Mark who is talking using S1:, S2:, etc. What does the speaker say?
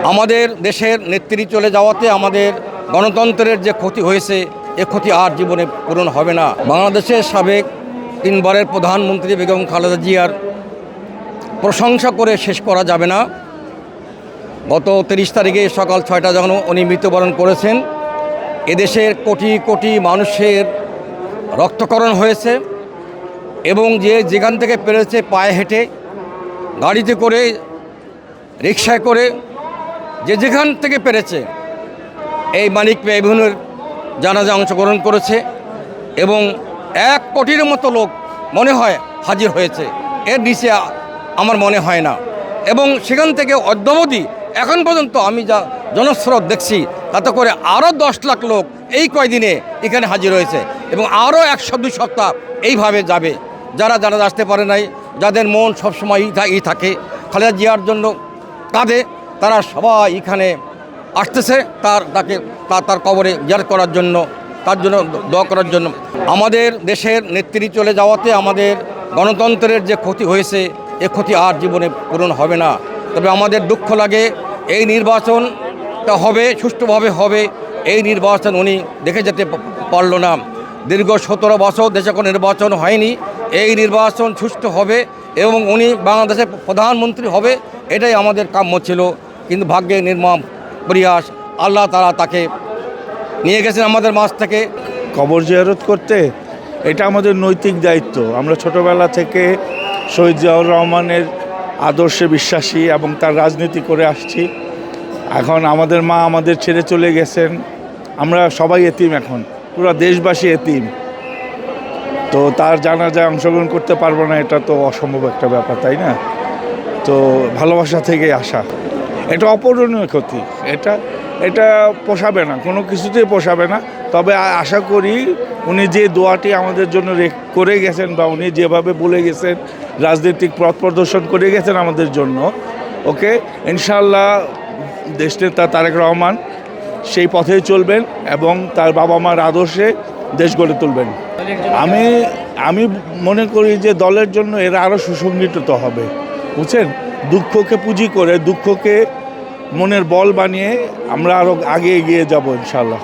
S1: আমাদের দেশের নেত্রী চলে যাওয়াতে আমাদের গণতন্ত্রের যে ক্ষতি হয়েছে এ ক্ষতি আর জীবনে পূরণ হবে না। বাংলাদেশের সাবেক 3 বারের প্রধানমন্ত্রী বেগম খালেদা জিয়ার প্রশংসা করে শেষ করা যাবে না। গত 30 তারিখে সকাল 6টা যখন উনি মৃত্যুবরণ করেছেন, এদেশের কোটি কোটি মানুষের রক্তকরণ হয়েছে এবং যেখান থেকে পেরেছে পায়ে হেঁটে, গাড়িতে করে, রিকশায় করে, যেখান থেকে পেরেছে এই মানিক মিয়া এভিনিউর জানাজা অংশগ্রহণ করেছে এবং 1 কোটির মতো লোক মনে হয় হাজির হয়েছে। এর নিচে আমার মনে হয় না। এবং সেখান থেকে অদ্যাবধি এখন পর্যন্ত আমি যা জনস্রোত দেখছি তাতে করে আরও 10 লাখ লোক এই কয়দিনে এখানে হাজির হয়েছে এবং আরও 100-2 সপ্তাহ এইভাবে যাবে। যারা আসতে পারে নাই, যাদের মন সবসময় থাকে খালেদা জিয়ার জন্য কাঁদে, তারা সবাই এখানে আসতেছে তার কবরে জিয়ারত করার জন্য, তার জন্য দোয়া করার জন্য। আমাদের দেশের নেত্রী চলে যাওয়াতে আমাদের গণতন্ত্রের যে ক্ষতি হয়েছে এ ক্ষতি আর জীবনে পূরণ হবে না। তবে আমাদের দুঃখ লাগে, এই নির্বাচনটা হবে, সুষ্ঠুভাবে হবে, এই নির্বাচন উনি দেখে যেতে পারল না। দীর্ঘ 17 বছর দেশে কোনো নির্বাচন হয়নি। এই নির্বাচন সুষ্ঠু হবে এবং উনি বাংলাদেশের প্রধানমন্ত্রী হবে, এটাই আমাদের কাম্য ছিল। কিন্তু ভাগ্যে নির্মম পরিহাস, আল্লাহ তাআলা তাকে নিয়ে গেছেন আমাদের মাঝ থেকে।
S2: কবর জিয়ারত করতে এটা আমাদের নৈতিক দায়িত্ব। আমরা ছোটোবেলা থেকে শহীদ জিয়াউর রহমানের আদর্শে বিশ্বাসী এবং তার রাজনীতি করে আসছি। এখন আমাদের মা আমাদের ছেড়ে চলে গেছেন, আমরা সবাই এতিম, এখন পুরো দেশবাসী এতিম। তো তার জানাজায় অংশগ্রহণ করতে পারবো না, এটা তো অসম্ভব একটা ব্যাপার, তাই না? তো ভালোবাসা থেকে আসা, এটা অপূরণীয় ক্ষতি। এটা পোষাবে না, কোনো কিছুতেই পোষাবে না। তবে আশা করি উনি যে দোয়াটি আমাদের জন্য করে গেছেন বা উনি যেভাবে বলে গেছেন, রাজনৈতিক পথ প্রদর্শন করে গেছেন আমাদের জন্য, ওকে ইনশাআল্লাহ দেশনেতা তারেক রহমান সেই পথেই চলবেন এবং তার বাবা মার আদর্শে দেশ গড়ে তুলবেন। আমি মনে করি যে দলের জন্য এরা আরও সুসংগঠিত হবে, বুঝছেন? দুঃখকে পুঁজি করে, দুঃখকে মনের বল বানিয়ে আমরা আরও আগে এগিয়ে যাব ইনশাআল্লাহ।